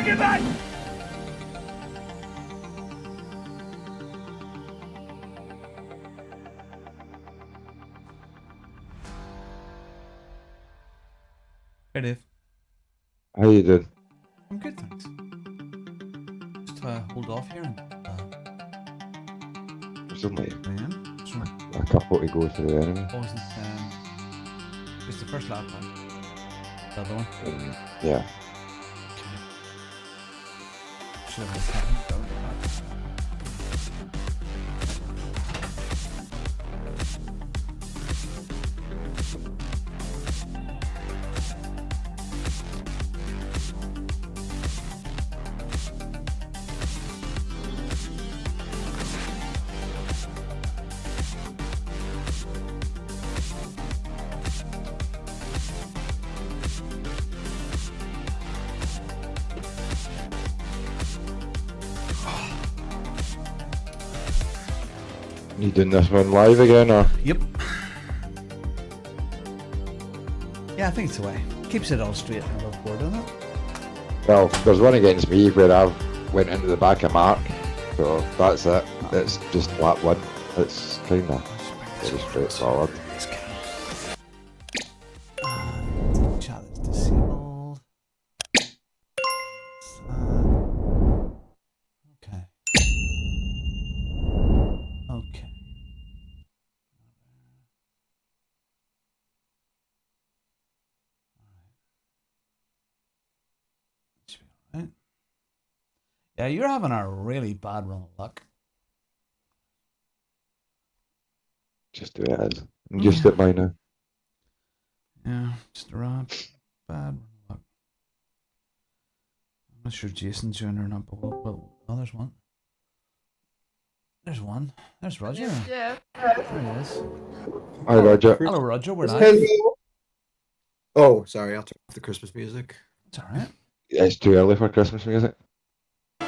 get back! Hey Dave. How you doing? I'm good, thanks. Just hold off here and There's only Sure. a couple to go through anyway. What was it? It's the first lap, right? The other one? Yeah. Should have had time. You doing this one live again, or? Yep. Yeah, I think it's the way. Keeps it all straight and above board, doesn't it? Well, there's one against me where I've went into the back of Mark, so that's it. It's just lap one. It's kind of very straightforward. Chat is disabled. Okay. Okay. Should be all right. Yeah, you're having a really bad run of luck. Just do it as. I'm just at mine now. Yeah, just a bad run of luck. I'm not sure Jason's joined or not, but oh, there's one. There's one. There's Roger. Yeah. There he is. Hi, Roger. Hello, Roger. We're live. Hello. Oh, sorry. I'll turn off the Christmas music. It's all right. It's too early for Christmas music.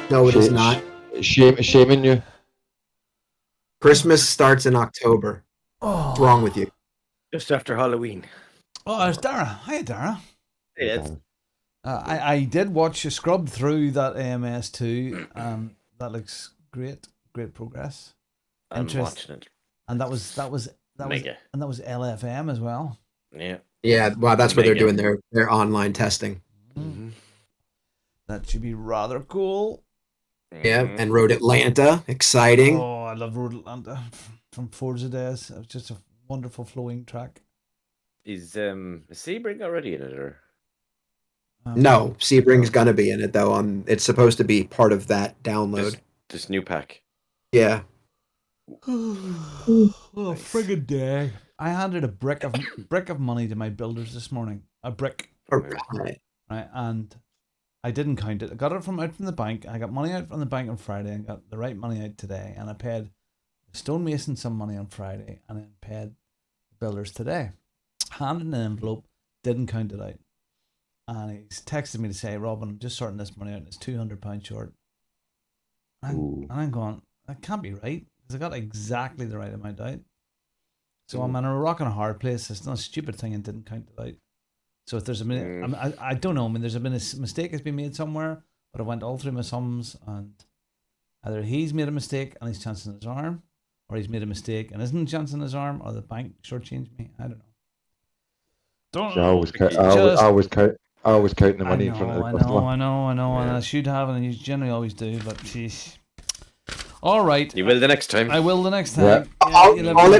No, it is not. Shaming you. Christmas starts in October. Oh. What's wrong with you? Just after Halloween. Oh, there's Dara. Hi, Dara. Hey, it's I did watch you scrub through that AMS2. That looks great. Great progress. I'm watching it. And that was Mega. and that was LFM as well. Yeah. Yeah, well, that's where they're Mega. doing their online testing. Mm-hmm. That should be rather cool. Yeah, and Road Atlanta, exciting. Oh, I love Road Atlanta from Forza days. It was just a wonderful flowing track. Is Sebring already in it, or No, Sebring's gonna be in it though. It's supposed to be part of that download. just new pack? Yeah. Oh, friggin' day! I handed a brick of money to my builders this morning. A brick, Right. right? And I didn't count it. I got it out from the bank. I got money out from the bank on Friday and got the right money out today. And I paid the stonemason some money on Friday and then paid the builders today. Handed an envelope, didn't count it out. And he's texted me to say, Robin, I'm just sorting this money out and it's £200 short. And I'm going, that can't be right. Because I got exactly the right amount out. So I'm in a rock and a hard place. It's not a stupid thing and didn't count it out. So if there's I don't know. I mean, there's been a mistake has been made somewhere, but I went all through my sums, and either he's made a mistake and he's chancing his arm, or he's made a mistake and isn't chancing his arm, or the bank shortchanged me. I don't know. Don't I always count the money in front of the customer. I know, and I should have, and you generally always do, but jeez. All right. You will the next time. I will the next time. Yeah. Yeah, all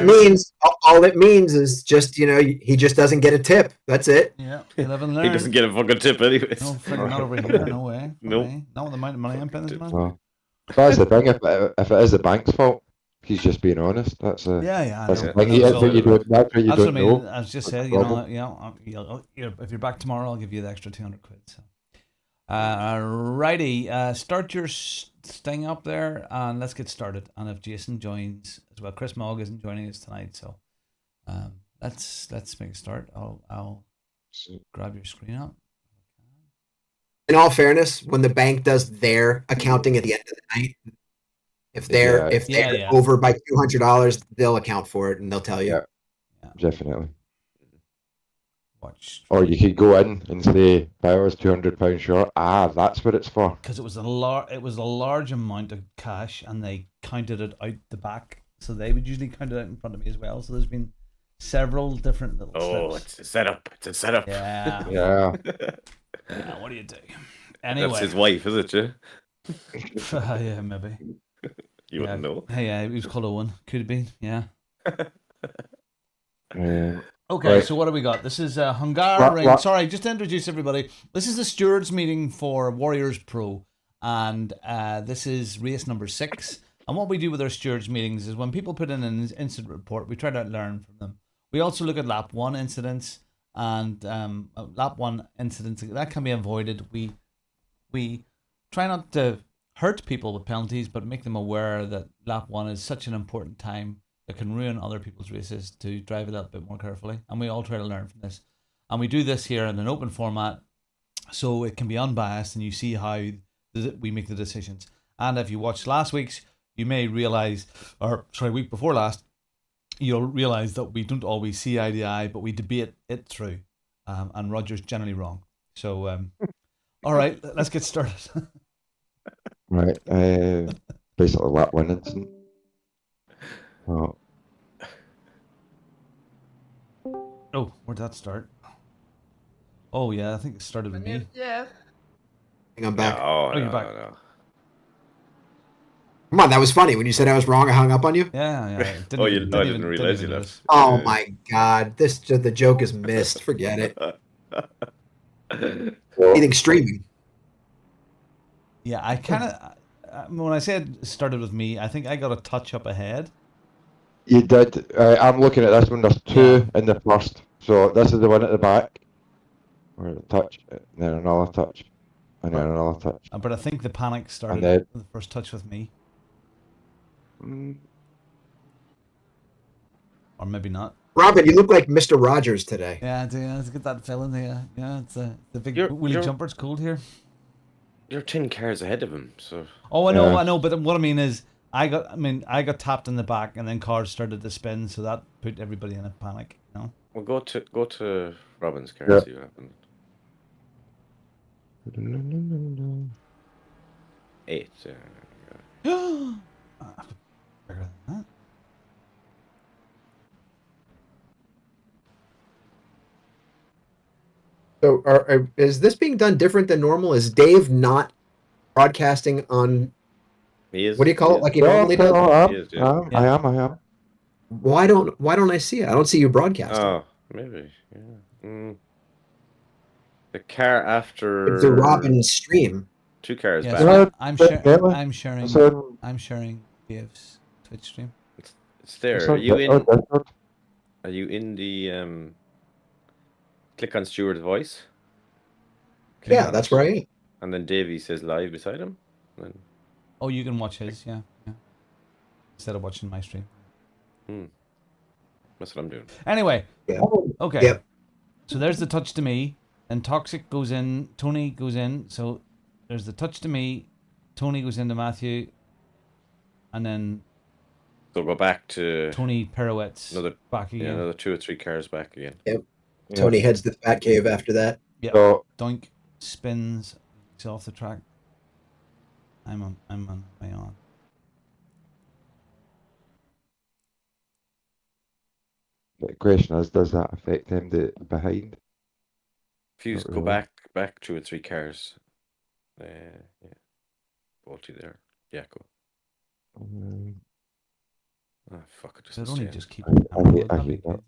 it means is just he just doesn't get a tip. That's it. Yeah, you live and learn. He doesn't get a fucking tip anyways. No, friggin' not over here. No way. No. Way. Not with the amount of money I'm paying this man. Well, that's the thing. If it is the bank's fault, he's just being honest. That's a Yeah. that's I the know. thing. That's what you don't. That's what you That's what I don't mean. know. I just said, if you're back tomorrow, I'll give you the extra 200 quid. So, righty, start your sting up there, and let's get started. And if Jason joins as well, Chris Mogg isn't joining us tonight, so let's make a start. I'll grab your screen up. In all fairness, when the bank does their accounting at the end of the night, if they're over by $200, they'll account for it and they'll tell you. Yeah. Definitely. watched. Or you could go in and say Power's £200 short. Ah, that's what it's for. Because it was a large amount of cash, and they counted it out the back, so they would usually count it out in front of me as well. So there's been several different little Oh, slips. it's a setup. It's a setup. Yeah. Yeah. Yeah, what do you do? That's Anyway. his wife, is it, yeah? Yeah, maybe. You wouldn't know. Hey, yeah, he was called Owen. Could have been, yeah. Okay, Right. so what do we got? This is Hungaroring. What? Sorry, just to introduce everybody. This is the stewards meeting for Warriors Pro, and this is race number 6. And what we do with our stewards meetings is when people put in an incident report, we try to learn from them. We also look at lap 1 incidents, and lap 1 incidents that can be avoided. We try not to hurt people with penalties, but make them aware that lap 1 is such an important time that can ruin other people's races, to drive a little bit more carefully. And we all try to learn from this. And we do this here in an open format, so it can be unbiased and you see how we make the decisions. And if you watched last week's, you may realize, week before last, you'll realize that we don't always see eye to eye, but we debate it through. And Roger's generally wrong. So, all right, let's get started. Right. Basically, lap 1 incident. Oh. Oh, where'd that start? Oh, yeah, I think it started with me. Yeah. I'm back. No, you're no, back. no. Come on, that was funny. When you said I was wrong, I hung up on you. Yeah. Oh, I didn't realize you left. Oh my god, the joke is missed. Forget it. Anything streaming. Yeah, I kind of, when I said it started with me, I think I got a touch up ahead. You did. I'm looking at this one. There's 2 in the first. So this is the one at the back. Or a touch, and then another touch, and then another touch. But I think the panic started then, with the first touch with me. Or maybe not. Robin, you look like Mr. Rogers today. Yeah, I do. Let's get that feeling there. Yeah, it's the big wheelie jumper. It's cold here. You're 10 cars ahead of him, so. Oh, I know. But what I mean is, I got tapped in the back, and then cars started to spin, so that put everybody in a panic. You know. Well, go to Robin's car. Yeah. See what happened. 8. Bigger than that. So, is this being done different than normal? Is Dave not broadcasting on? He is. What do you call it? Like he Yeah, normally does? He is, yeah. I am. Why don't I see it? I don't see you broadcasting. Oh, maybe. Yeah. The car after. It's a Robin stream. 2 cars Yes, back. I'm sharing. So, I'm sharing Dave's Twitch stream. It's there. so Are you in? Discord. Are you in the Click on Stuart's voice. Yeah, that's where I am. And then Davey says live beside him. Then... Oh, you can watch his, yeah. Instead of watching my stream. That's what I'm doing. Anyway, Yeah. okay. Yep. So there's the touch to me, and Toxic goes in, Tony goes in. So there's the touch to me, Tony goes into Matthew, and then So go back to Tony pirouettes back again. Yeah, another 2 or 3 cars back again. Yep. Tony heads to the Bat Cave after that. Yep. So, Doink spins, he's off the track. I'm on my own. the question is, does that affect him behind? If you go back 2 or 3 cars. Yeah. Bolty there. Yeah, go. Oh, fuck it. So only just keep I hate that.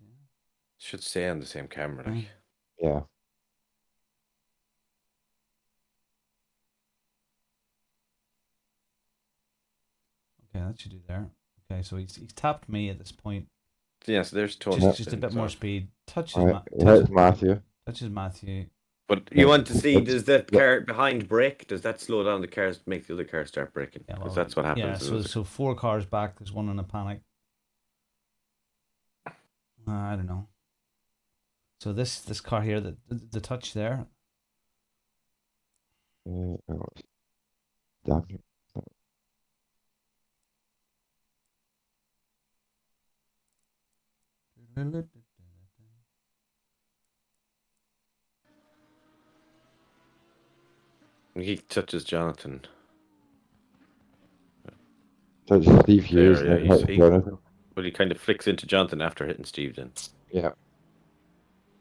Should stay on the same camera. Like. Yeah. Okay, that should do there. Okay, so he's tapped me at this point. Yeah, so there's Tony. Just a bit more speed. Touches Matthew. Touches Matthew. But you want to see, does that car behind brake? Does that slow down the cars, make the other car start braking? Yeah, Because that's what happens. Yeah, so 4 cars back, there's one in a panic. I don't know. So this car here, the touch there. Damn you. He touches Jonathan. Touch Steve Hughes. There, And yeah, then hit Jonathan. But he kind of flicks into Jonathan after hitting Steve then. Yeah.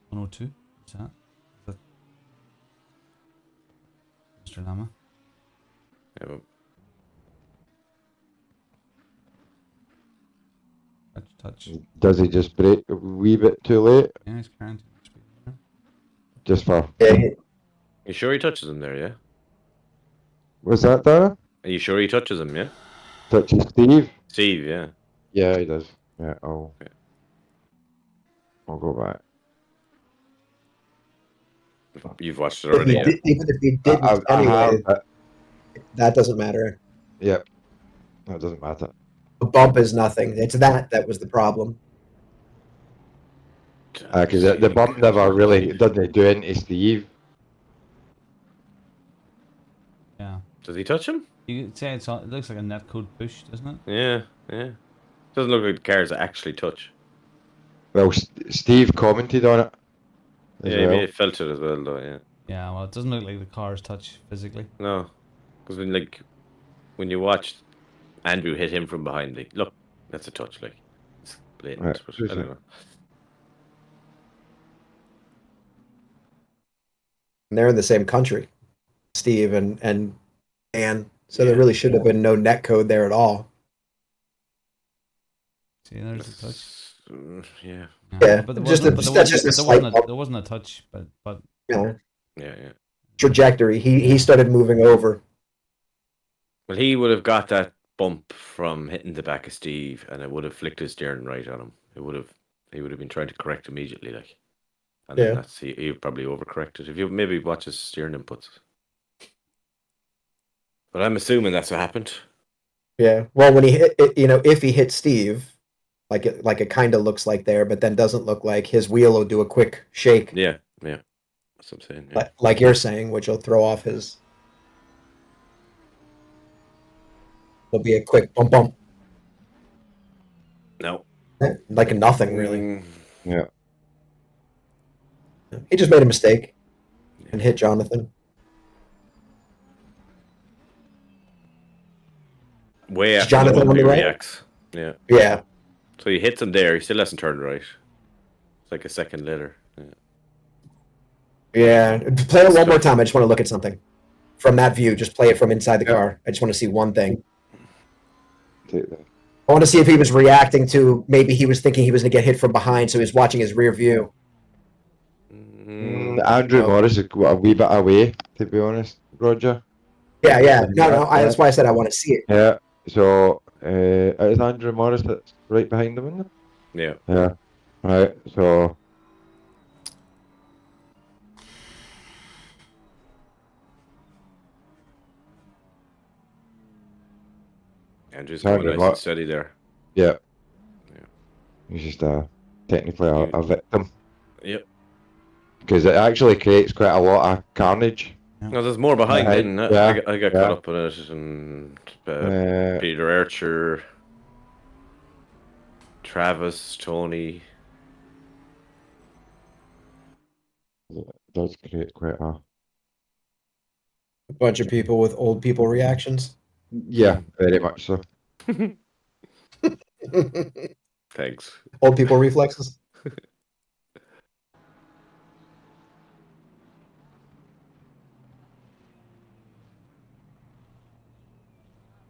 102. What's that? Is that Mr. Lama? Yeah, well, Touch. Does he just break a wee bit too late? Yeah, he's carrying too much speed there. Just for... Yeah, you sure he touches him there, yeah? Was that Dara? Are you sure he touches him, yeah? Touching Steve? Steve, yeah. Yeah, he does. Yeah, Okay. I'll go back. You've watched it If already, he yeah? did, even if he didn't I anyway, have, but that doesn't matter. yep. That doesn't matter. A bump is nothing. It's that was the problem. Because the bump never really doesn't do anything to Steve. Yeah. Does he touch him? You could say it looks like a netcode push, doesn't it? Yeah, yeah. Doesn't look like the cars actually touch. Well, Steve commented on it. As Yeah, he well. may have felt it as well, though, yeah. Yeah, well, it doesn't look like the cars touch physically. No. Because when you watch Andrew hit him from behind, look, that's a touch, like. It's blatant, Right, but I don't know. And they're in the same country, Steve and Ann. So Yeah. there really should have been no net code there at all. See, there's the touch. Yeah. Yeah, But there just wasn't, a- but just- there that's just a slight bump. there wasn't a touch, but You know, Yeah. trajectory. He started moving over. Well, he would have got that bump from hitting the back of Steve, and it would have flicked his steering right on him. He would have been trying to correct immediately, like. And Yeah. then he probably overcorrected. If you maybe watch his steering inputs. But I'm assuming that's what happened. Yeah. Well, when he hit, if he hit Steve, like it kind of looks like there, but then doesn't look like, his wheel will do a quick shake, Yeah. That's what I'm saying. Yeah. like you're saying, which will throw off his. It'll be a quick bump, No. like a nothing really. Mm, He just made a mistake and hit Jonathan. way Is after Jonathan the on the he right? reacts. Yeah. Yeah. So he hits him there. He still hasn't turned right. It's like a second later. Yeah. Yeah. Play it one more time. I just want to look at something from that view. Just play it from inside the car. I just want to see one thing. Take that. I want to see if he was reacting to, maybe he was thinking he was going to get hit from behind, so he was watching his rear view. Andrew Oh. Morris is a wee bit away, to be honest, Roger. Yeah. No. That's why I said I want to see it. Yeah. So is Andrew Morris that's right behind him, isn't it? Yeah. Yeah. Right. So Andrew's Sorry, going nice what? and steady there. yeah. Yeah. He's just technically a victim Yep. because it actually creates quite a lot of carnage. No, there's more behind. Yeah, Then yeah, I got yeah. caught up on it, and Peter Archer, Travis, Tony. It does create quite a A bunch of people with old people reactions. yeah, very much so. Thanks. Old people reflexes.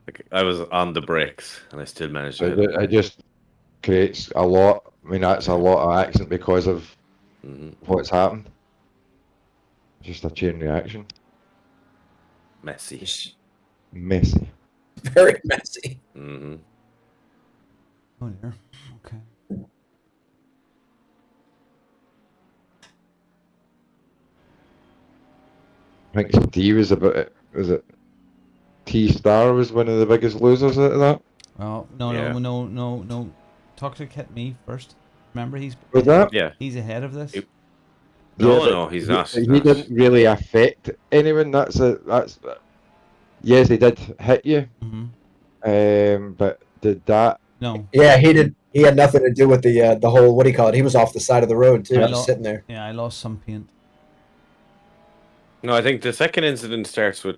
Like, I was on the brakes, and I still managed to hit him. It just creates a lot. I mean, that's a lot of accident because of what's happened. Just a chain reaction. Messy. Messy. Very messy. Mm-hmm. oh dear. Okay. I think Steve was about it. Was it T-Star was one of the biggest losers out of that? Well, Yeah. no. Toxic hit me first. Remember, he's Was that? Yeah. he's ahead of this. Yep. No, but no, he's not. He He's not. didn't really affect anyone. That's. Yes, he did hit you. But did that? No. Yeah, he did. He had nothing to do with the whole, what do you call it? He was off the side of the road too, I just lo- sitting there. Yeah, I lost some paint. No, I think the second incident starts with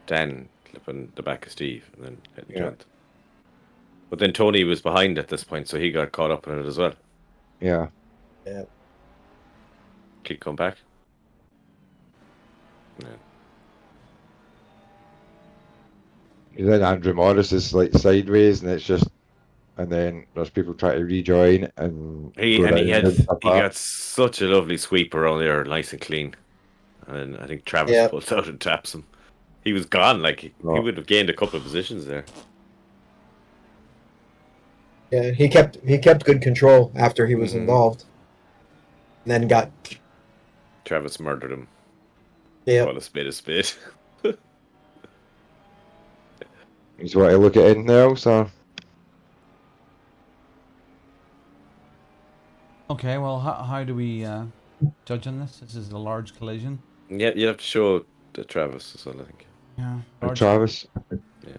Dan flipping the back of Steve and then hitting Yeah. Grant. But then Tony was behind at this point, so he got caught up in it as well. Yeah. Yeah. Keep coming back. Yeah. And then Andrew Morris is like sideways, and it's just, and then there's people trying to rejoin, and He go down and he stuff like that. got such a lovely sweep around there, nice and clean. And I think Travis Yeah. pulls out and taps him. He was gone, like he Oh. would have gained a couple of positions there. Yeah, he kept good control after he was involved. And then got Travis murdered him. yeah. Call a spade a spade. He's what I look at it now, so Okay, well, how do we judge on this? This is a large collision. Yeah, you have to show the Travis as well, I think. Yeah. and Large, Travis. Yeah.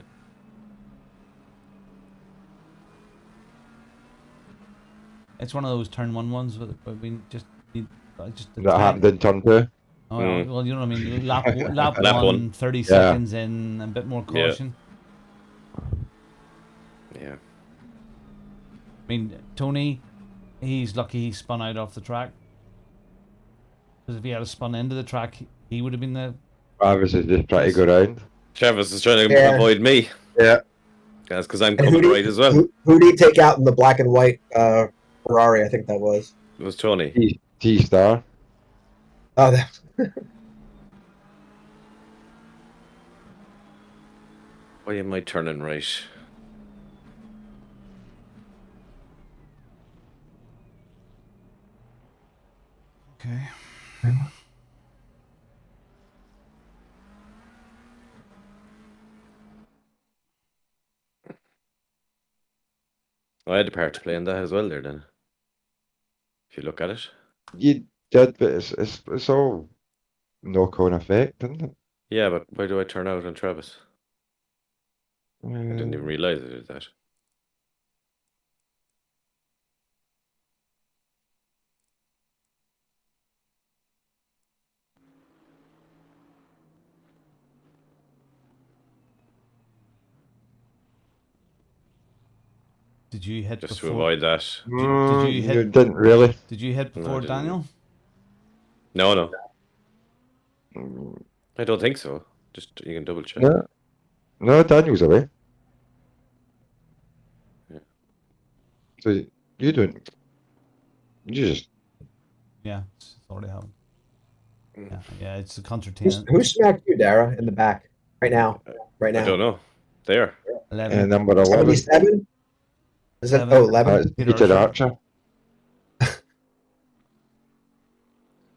it's one of those turn one ones where we just need just the That time. happened in turn 2. Oh, well, you know what I mean. Lap Lap one, one. 30 Yeah. seconds in, a bit more Yeah. caution. Yeah. I mean, Tony, he's lucky he spun out off the track. Because if he had spun into the track, he would have been the. Travis is just trying to go round. Travis is trying to Yeah. avoid me. Yeah. That's because I'm And who coming did, right as well. who did he take out in the black and white Ferrari? I think that was. It was Tony. T-Star. Oh, that. Why am I turning right? Okay. I had a part to play in that as well there then. If you look at it. You did, but it's all knock-on effect, isn't it? Yeah, but why do I turn out on Travis? I didn't even realise I did that. Did you hit Just to before? avoid that. Did you hit? You didn't really. Did you hit No, I before didn't. Daniel? No. I don't think so. Just you can double check. No, Daniel's away. Yeah. So you don't. You just. Yeah, it's already happened. Mm. Yeah, it's a concertina. Who smacked you, Dara, in the back right now? Right now. I don't know. There. 11. Number 11. 77? Is it? 11. Oh, 11. It's Peter Peter Archer. Archer.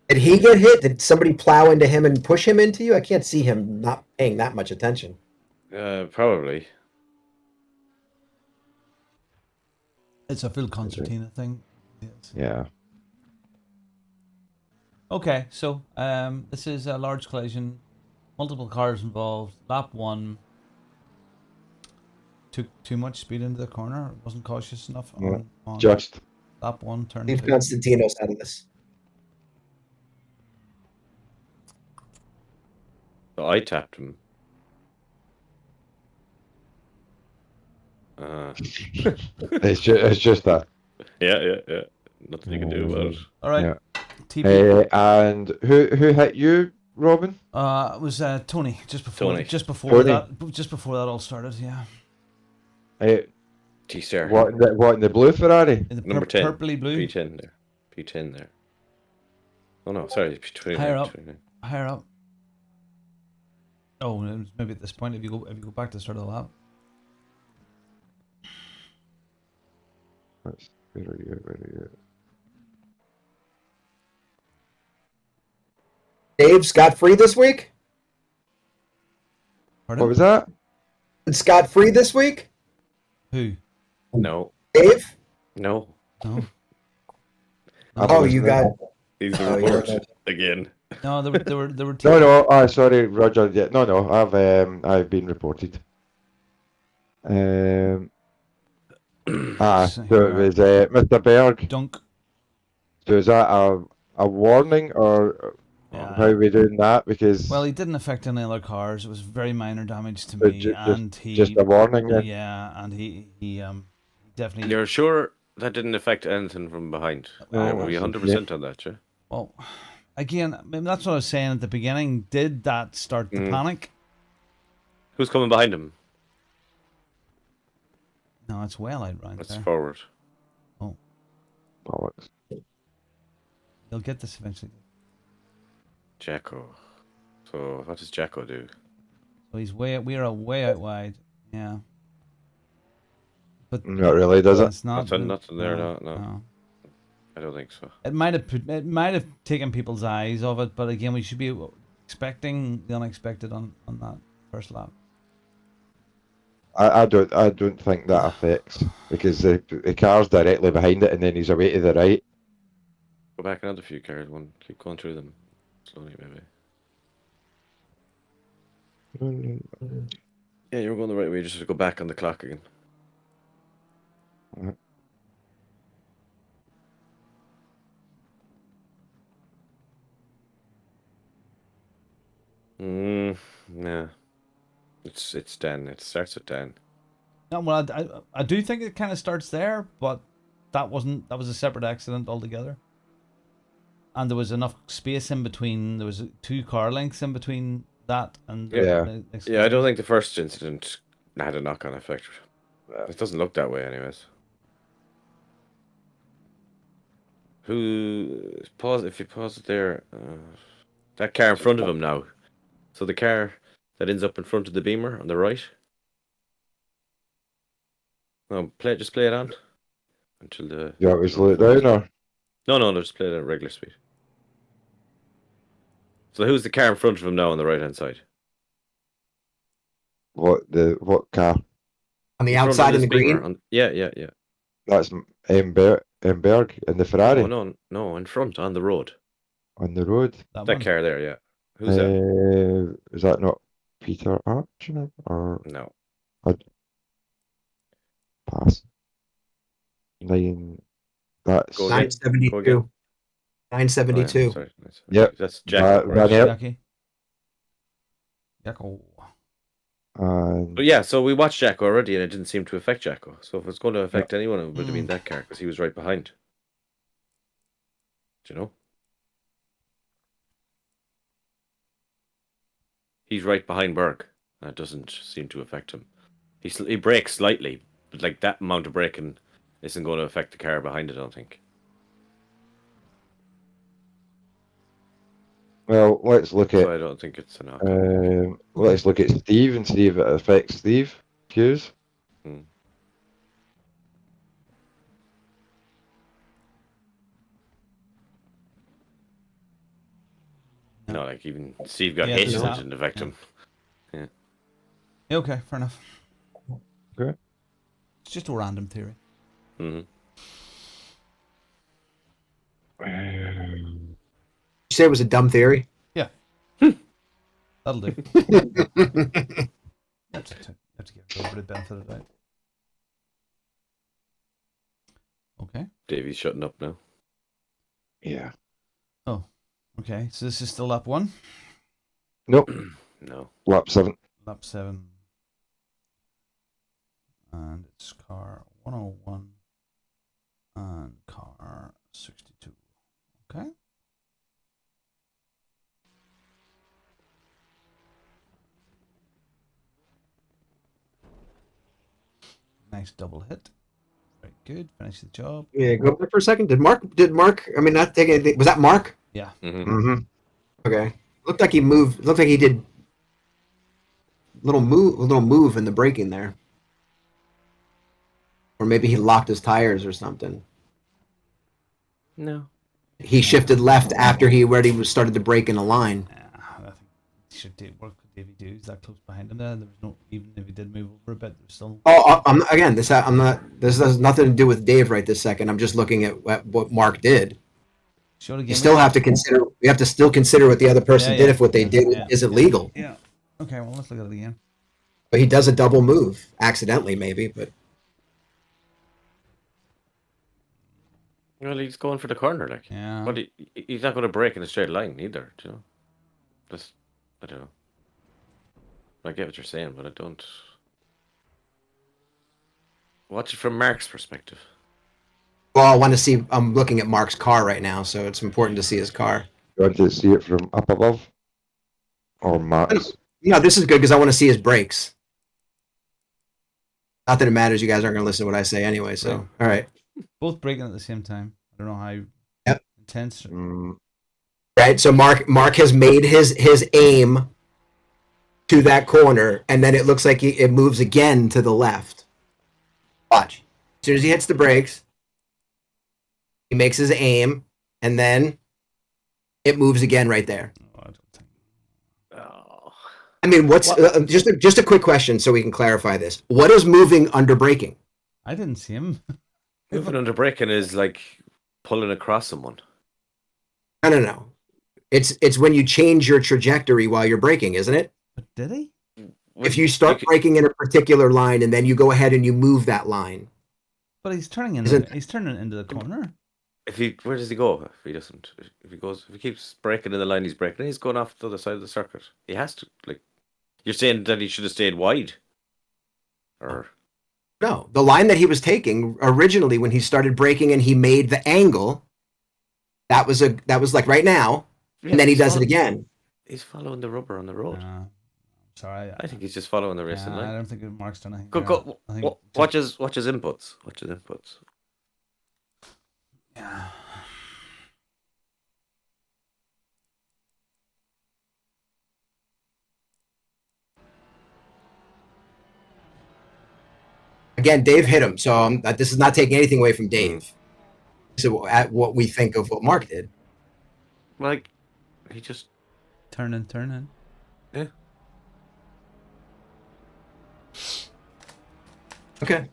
Did he get hit? Did somebody plow into him and push him into you? I can't see him not paying that much attention. Probably. It's a full concertina thing. Yes. Yeah. Okay, so this is a large collision, multiple cars involved. Lap one took too much speed into the corner. Wasn't cautious enough on Just. lap one, turn Leave 2. Constantinos out of this. So I tapped him. It's just that. Yeah. Nothing you can do about it. All right, Yeah. TP. And who hit you, Robin? It was Tony just before Tony. before Tony. that all started. Yeah, T-Star. What in the blue Ferrari? in the Number 10. purpley blue. P10 there. P10 there. Oh no, sorry. P29. Higher up. 29. Higher up. Oh, it was maybe at this point, if you go back to the start of the lap. Where are you? Dave, scot-free this week? Pardon? What was that? Scot-free this week? Who? No. Dave? No. No. Oh, you got... He's the Oh, yeah, report that- again. No, there were two. No. Sorry, Roger. Yeah, no. I've been reported. So it was Mr. Berg. Dunk. So is that a warning or Yeah. How are we doing that? Because Well, he didn't affect any other cars. It was very minor damage to But me, ju- and he just a warning, yeah. yeah, and he definitely. You're sure that didn't affect anything from behind? No, Were you that's 100% on that, yeah? Well, again, I mean, that's what I was saying at the beginning. Did that start the panic? Who's coming behind him? No, it's well out round That's there. forward. Oh, bollocks. you'll get this eventually. Jacko. So what does Jacko do? So we're way out wide. Yeah. But Not really, does it? it's not Nothing there, no. I don't think so. It might have taken people's eyes off it, but again, we should be expecting the unexpected on that first lap. I don't think that affects because the car's directly behind it and then he's away to the right. Go back another few cars. Keep going through them slowly, maybe. Yeah, you were going the right way. Just to go back on the clock again. Yeah. It's 10. It starts at 10. No, well, I do think it kind of starts there, but that was a separate accident altogether. And there was enough space in between. There was 2 car lengths in between that and Yeah. Yeah, I don't think the first incident had a knock-on effect. It doesn't look that way, anyways. If you pause it there, that car in front of him now. So the car that ends up in front of the Beamer on the right. No, just play it on until the. You want me to slow it down or? No, just play it at regular speed. So who's the car in front of him now on the right-hand side? What car? On the In front of outside in this the green. Beamer Yeah. That's Emberg and the Ferrari No, in front on the road. on the road. That one. car there, yeah. Who's that? Is that not Peter Archer or No. pass? 9. That's Go again. 972. 972. Sorry. Yep. That's Jack. Van Aert. Jacko. And But yeah, so we watched Jacko already, and it didn't seem to affect Jacko. So if it's going to affect anyone, it would have been that car because he was right behind. Do you know? He's right behind Berg. That doesn't seem to affect him. He brakes slightly, but like that amount of braking isn't going to affect the car behind it, I don't think. well, let's look So at I don't think it's a knock. let's look at Steve and see if it affects Steve Hughes. No, like even Steve got Yeah, hit, there's it that. didn't affect him. Yeah, okay, fair enough. Okay. It's just a random theory. Mm-hmm. You say it was a dumb theory? Yeah. That'll do. Have to give over the benefit of the doubt. Okay. Davey's shutting up now. Yeah. Oh, okay. So this is still lap 1? Nope. No. Lap 7. Lap 7. And it's car 101 and car 62. Okay. Nice double hit. Very good. Finish the job. Yeah, go back for a second. Did Mark, I mean, not take anything. Was that Mark? Yeah. Mm-hmm. Mm-hmm. Okay. Looked like he moved. Looked like he did a little move in the braking there. Or maybe he locked his tires or something. No. He shifted left after he already started to brake in a line. I think he should do. What could Davey do? He's that close behind him there. There was no, even if he did move over a bit, there's still. Oh, again, this has nothing to do with Dave right this second. I'm just looking at what Mark did. Show it again. You still have to consider. We have to still consider what the other person did if what they did isn't legal. Yeah. Okay. Well, let's look at it again. But he does a double move accidentally, maybe. But Well, he's going for the corner, like. Yeah. But he's not going to break in a straight line either, do you know? Just, I don't know. I get what you're saying, but I don't. Watch it from Mark's perspective. Well, I want to see. I'm looking at Mark's car right now, so it's important to see his car. You want to see it from up above? Or Max? No, this is good because I want to see his brakes. Not that it matters. You guys aren't going to listen to what I say anyway. So, all right. Both breaking at the same time. I don't know how Yep. intense. Right. So Mark has made his aim to that corner, and then it looks like it moves again to the left. Watch. As soon as he hits the brakes, he makes his aim, and then it moves again right there. Oh, I don't think. Oh. I mean, what's just a quick question so we can clarify this? What is moving under braking? I didn't see him. Moving under braking is like pulling across someone. No. It's when you change your trajectory while you're braking, isn't it? But did he? If you start braking in a particular line and then you go ahead and you move that line. But he's turning in. He's turning into the corner. Where does he go? If he doesn't, if he keeps braking in the line he's braking, he's going off the other side of the circuit. He has to, like. You're saying that he should have stayed wide, or No, the line that he was taking originally when he started braking and he made the angle. That was like right now, and then he does it again. He's following the rubber on the road. Sorry. I think he's just following the racing line. I don't think Mark's done anything. Go. Watch his inputs. Watch his inputs. Yeah. Again, Dave hit him, so this is not taking anything away from Dave. So at what we think of what Mark did. Like, he just turn in. Yeah. Okay.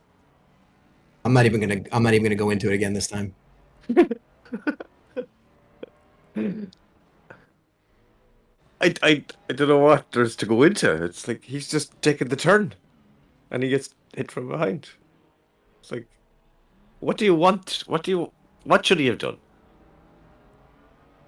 I'm not even gonna go into it again this time. I don't know what there's to go into. It's like he's just taking the turn, and he gets hit from behind. It's like, what do you want? What should he have done?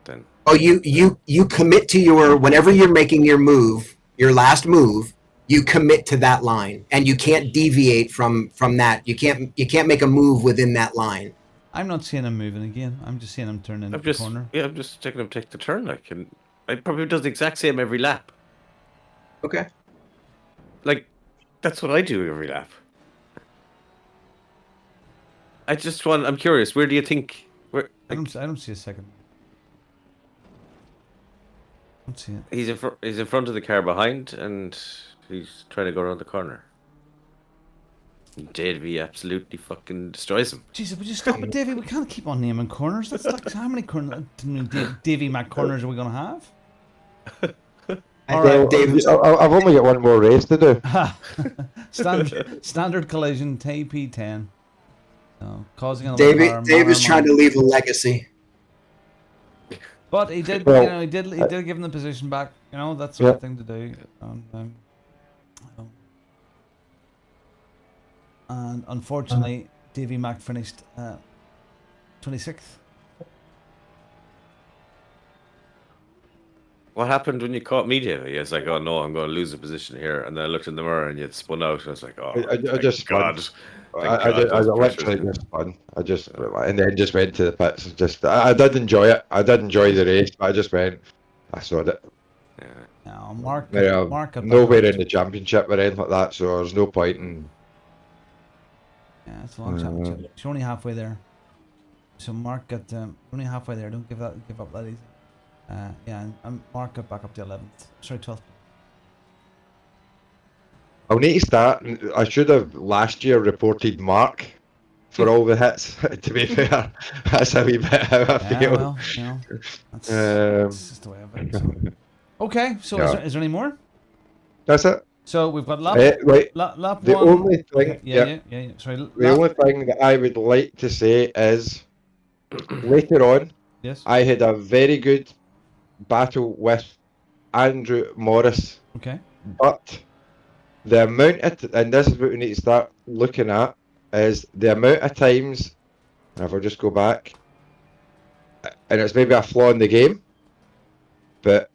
Then. Oh, you commit to whenever you're making your move, your last move, you commit to that line, and you can't deviate from that. You can't make a move within that line. I'm not seeing him moving again. I'm just seeing him turn into the corner. Yeah, I'm just taking him take the turn, like, and I probably does the exact same every lap. Okay. Like, that's what I do every lap. I'm curious. Where do you think? Where? Like, I don't see a second. I don't see it. He's in front of the car behind, and he's trying to go around the corner. Davey absolutely fucking destroys him. Jesus, would you stop it, Davey? We can't keep on naming corners. That's like, how many corners? Davey Mac corners are we gonna have? All right, Dave. I've only got one more race to do. Standard collision, TP10. So, causing a Dave is trying to leave a legacy. But he did, Well, he did give him the position back. You know, that's the right thing to do. And unfortunately, Davey Mac finished 26th. What happened when you caught me, Davey? It's like, oh no, I'm going to lose a position here. And then I looked in the mirror and you'd spun out. And I was like, oh, I just God. I literally just spun. And then just went to the pits. I did enjoy it. I did enjoy the race, but I just went. I saw it. Yeah. No, Mark nowhere in the championship or anything like that, so there's no point in. Yeah, it's a long championship. You're only halfway there. So Mark got only halfway there. Don't give up that easy. Yeah, and Mark got back up to 11th. Sorry, 12th. I'll need to start. I should have last year reported Mark for all the hits. To be fair, that's a wee bit how I feel. Well, you know, that's just the way of it. So. Okay, so Yeah. is there any more? That's it. So we've got lap the one. only thing, Yeah. Sorry. The only thing that I would like to say is later on, Yes. I had a very good battle with Andrew Morris, Okay. but the amount of, and this is what we need to start looking at, is the amount of times, and if I just go back, and it's maybe a flaw in the game, but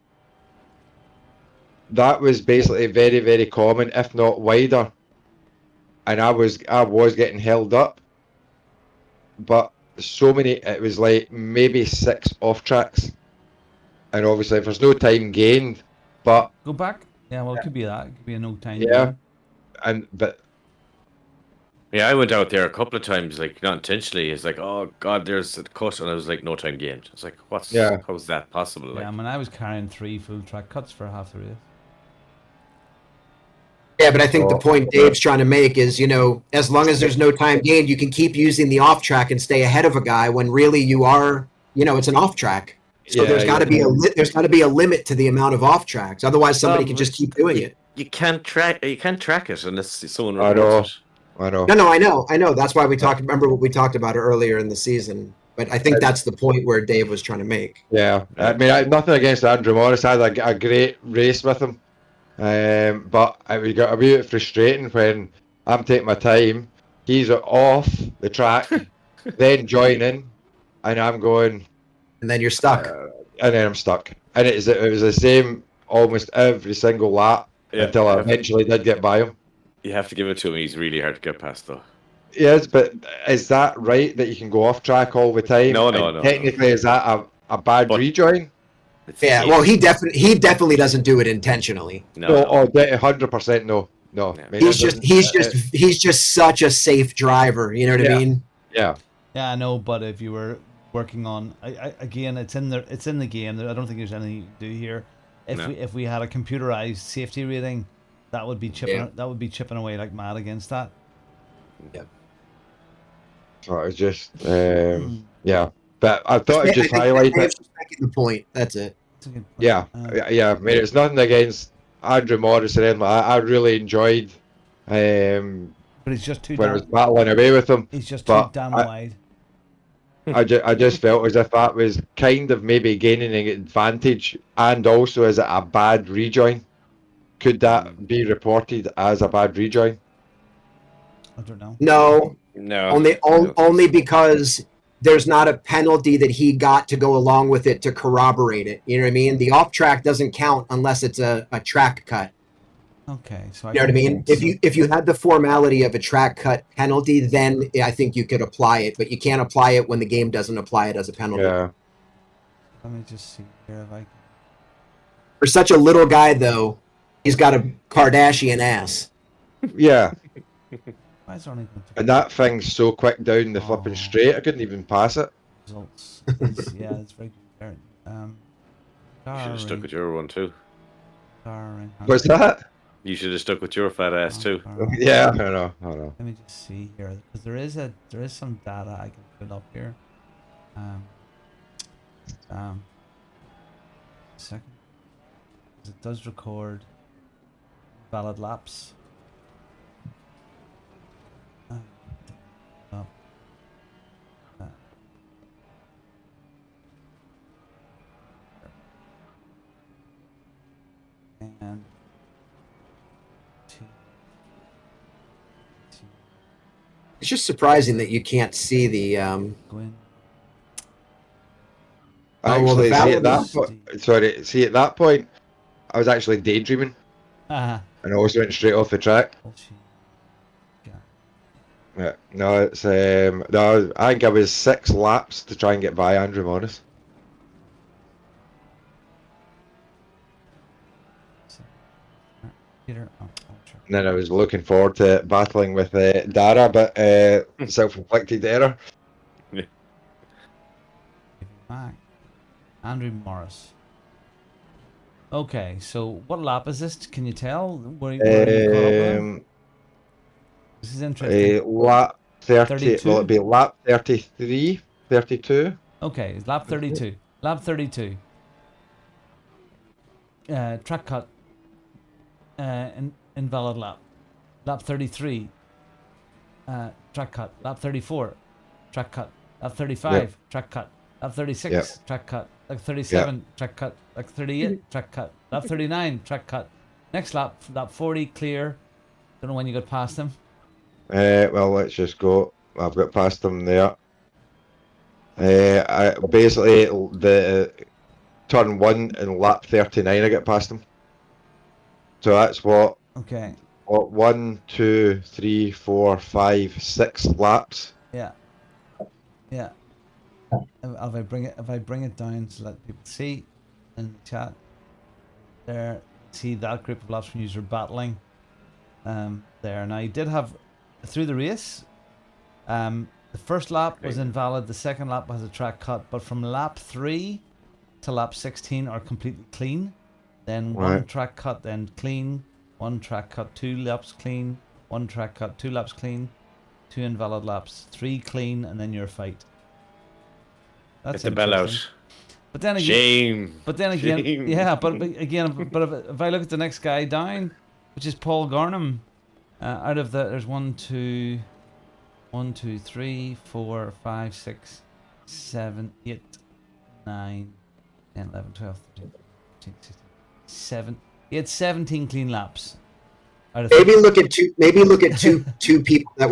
that was basically very, very common, if not wider. And I was getting held up, but so many, it was like maybe 6 off tracks, and obviously if there's no time gained, but Go back. Yeah, well, it could be that. It could be a no time yeah, game. but Yeah, I went out there a couple of times, like not intentionally. It's like, oh god, there's a cut, and I was like, no time gained. It's like, Yeah. how's that possible? Yeah, Like, I mean, I was carrying 3 full track cuts for half the race. Yeah, but I think the So- point Dave's trying to make is, as long as there's no time gained, you can keep using the off track and stay ahead of a guy when really you are, it's an off track. So Yeah, there's got to yeah. be a limit to the amount of off tracks. Otherwise, somebody Well, can just keep doing it. you can't track it unless someone I reports know. I know. No, I know. That's why we talked. Remember what we talked about earlier in the season. But I think that's the point where Dave was trying to make. Yeah, I mean, nothing against Andrew Morris. I had a great race with him, but it got a wee bit frustrating when I'm taking my time. He's off the track, then joining, and I'm going, And then you're stuck. and then I'm stuck. And it was the same almost every single lap Yeah, until I eventually did get by him. You have to give it to him. He's really hard to get past, though. Yes, but is that right that you can go off track all the time? No, And technically, is that a bad But- rejoin? It's Yeah. the Well, game. he definitely doesn't do it intentionally. No. 100% no. No. Yeah. I mean, He's that just doesn't- he's just such a safe driver. You know what Yeah. I mean? Yeah. Yeah, I know, but if you were working on, again, it's in the game. I don't think there's anything to do here. If we had a computerized safety rating, that would be chipping away like mad against that. So it was just, yeah. But I thought I'd just highlight it. Dave's just making the point. That's it. That's a good point. Yeah. Yeah. I mean, it's nothing against Andrew Morris or anything like that. I really enjoyed But he's just too when I was damn, battling away with him. he's just but too damn I- wide. I just felt as if that was kind of maybe gaining an advantage, and also is it a bad rejoin? Could that be reported as a bad rejoin? I don't know. No, No. only because there's not a penalty that he got to go along with it to corroborate it. You know what I mean? The off track doesn't count unless it's a track cut. Okay, so You know what I mean? If you had the formality of a track cut penalty, then I think you could apply it, but you can't apply it when the game doesn't apply it as a penalty. Yeah. Let me just see here if I can. For such a little guy, though, he's got a Kardashian ass. Yeah. Why is there only And that thing's so quick down the Oh. flipping straight, I couldn't even pass it. results? Yeah, it's very good. You should have stuck with your one too. What's that? You should have stuck with your fat ass too. Yeah, I know. Let me just see here because there is some data I can put up here. Second, 'cause it does record valid laps. Oh. And It's just surprising that you can't see the. go in. Oh, well, the Actually, see valid- at that point, I was actually daydreaming, Ah, and I also went straight off the track. bullshit. Yeah, no, it's no, I think I was 6 laps to try and get by Andrew Morris. Peter, oh, sure. And then I was looking forward to battling with Dara, but self-inflicted error. Back. Andrew Morris. Okay, so what lap is this? Can you tell where you caught up with him? This is interesting. Lap 30, 32? will it be lap 33, 32? Okay, it's lap 32. Lap 32. Track cut. Invalid lap. Lap 33. Track cut. Lap 34. Track cut. Lap 35. Yep. Track cut. Lap 36. Yep. Track cut. Lap 37. Track cut. Lap 38. Track cut. Lap 39. Track cut. Next lap. Lap 40. Clear. Don't know when you got past him. Well, let's just go. I've got past them there. I basically the turn 1 in lap 39 I get past him. So that's what Okay. 1, 2, 3, 4, 5, 6 laps. Yeah. Yeah. If I bring it down to let people see in the chat, there, see that group of laps when you were battling. There. Now you did have through the race. The first lap was invalid. The second lap has a track cut, but from lap 3 to lap 16 are completely clean. Then one Right. track cut, then clean. One track cut, 2 laps clean. One track cut, 2 laps clean. 2 invalid laps, 3 clean, and then your fight. That's Get the bell interesting. out. But then again, Shame. but then again, Shame. yeah. But again, but if I look at the next guy down, which is Paul Garnham, out of the there's 1, 2, 3, 4, 5, 6, 7, 8, 9, 10, 11, 12, 13, 14, 16, 7. He had 17 clean laps. Out of Maybe look at two people that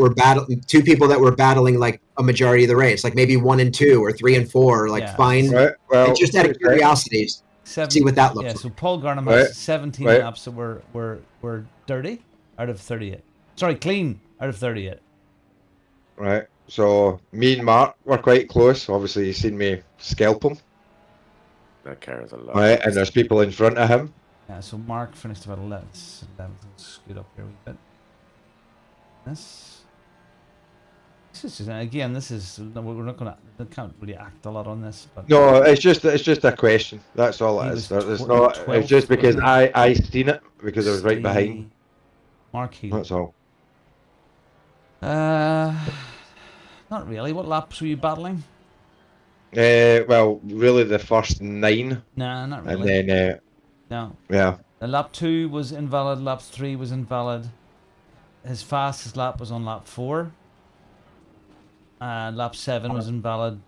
were battling like a majority of the race, like maybe 1 and 2 or 3 and 4. Like Yeah. find Right. Well, like just out of curiosity, see what that looks Yeah, like. so Paul Garnham Right, has 17 right. laps that were dirty out of 38. Sorry, clean out of 38. Right. So me and Mark were quite close. Obviously, you've seen me scalp him. That carries a lot. Right, and there's people in front of him. Yeah, so Mark finished about 11th. Let's scoot up here a wee bit. This is just, again, this is, we're not gonna, we can't really act a lot on this, but No, it's just a question. That's all He it is. was It's tw- not. 12th, It's just because wasn't he? I seen it because I was right behind. Steve, Mark Healy. That's all. Not really. What laps were you battling? Well, really the first 9, Nah, not and really. then No. yeah. Lap 2 was invalid. Lap 3 was invalid. His fastest lap was on lap 4. Lap 7 was invalid.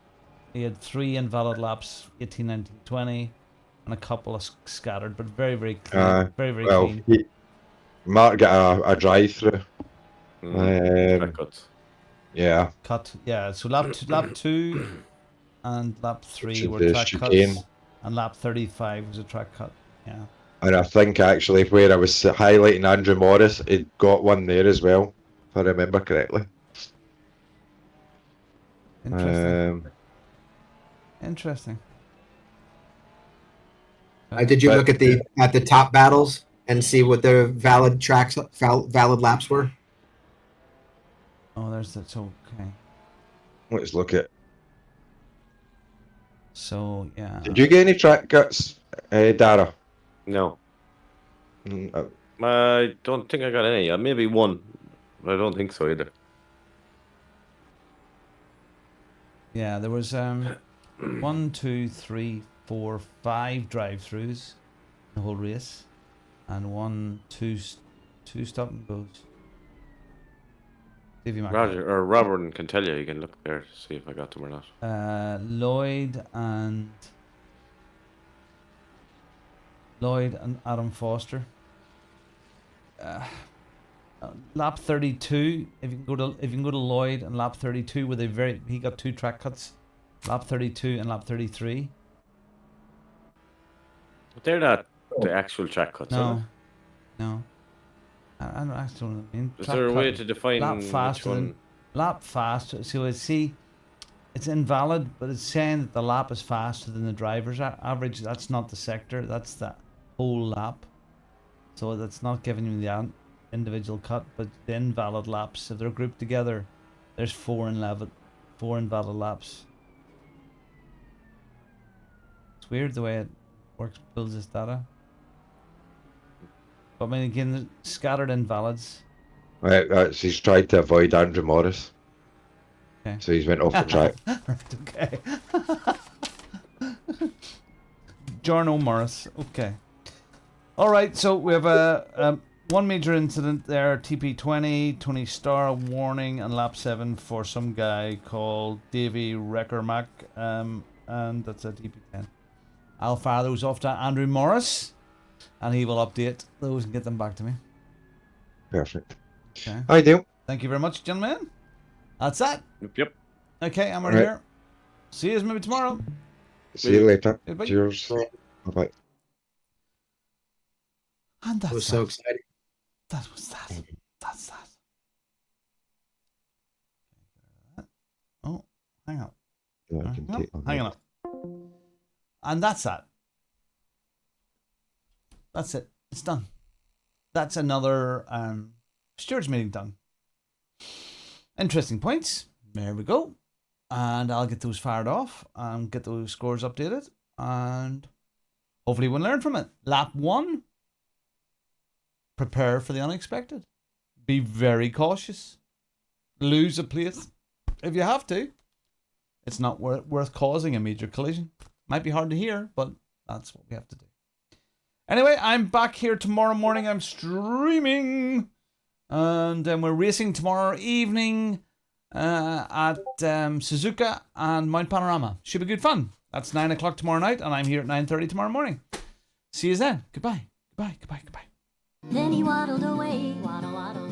He had 3 invalid laps, 18, 19, 20, and a couple of scattered, but very, very clean. Very Well, clean. Mark got a drive through. Track cuts. Yeah. Cut. Yeah, so lap 2 and lap 3 Which is were the track chicane. cuts, and lap 35 was a track cut. Yeah. And I think actually where I was highlighting Andrew Morris, he got one there as well, if I remember correctly. Interesting. Interesting. Did you look at the top battles and see what the valid laps were? Oh, there's that. So, okay. Let's look at. So, yeah. Did you get any track cuts, Dara? No. Mm, I don't think I got any. Maybe one, but I don't think so either. Yeah, there was 1, 2, 3, 4, 5 drive-throughs the whole race, and 2 stop and goes. See if you mark Roger or Robert can tell you. You can look there to see if I got them or not. that. Lloyd and Adam Foster. Lap 32. If you can go to Lloyd and lap 32, where he got 2 track cuts, lap 32 and lap 33. But they're not the actual track cuts. Are No. I don't actually know what I mean. they? Is Track there a way cut, to define lap which faster one? than lap faster? So it's invalid, but it's saying that the lap is faster than the driver's average. That's not the sector. That's the whole lap. So that's not giving you the individual cut, but the invalid laps, if they're grouped together, there's 4 invalid laps. It's weird the way it works, builds this data. But I mean, again, there's scattered invalids. Right, he's tried to avoid Andrew Morris. Okay. So he's went off the track. Right, okay. Jarno Morris. Okay. All right, so we have one major incident there, TP20, Tony Starr, warning, and lap 7 for some guy called Davy Reckermack, and that's a TP10. I'll fire those off to Andrew Morris, and he will update those and get them back to me. Perfect. Okay. Ideal. Thank you very much, gentlemen. That's that. Yep. Okay, I'm right Right. here. See you maybe tomorrow. See you later. Goodbye. Cheers. Bye-bye. And It that's was so that. exciting. That was that. That's that. Oh, hang on. Yeah, I can take Hang on. And that's that. That's it. It's done. That's another stewards meeting done. Interesting points. There we go. And I'll get those fired off and get those scores updated. And hopefully we'll learn from it. Lap 1. Prepare for the unexpected. Be very cautious. Lose a place if you have to. It's not worth causing a major collision. Might be hard to hear, but that's what we have to do. Anyway, I'm back here tomorrow morning. I'm streaming. And then we're racing tomorrow evening at Suzuka and Mount Panorama. Should be good fun. That's 9 o'clock tomorrow night, and I'm here at 9:30 tomorrow morning. See you then. Goodbye. Goodbye. Goodbye. Goodbye. Then he waddled away, waddle, waddle.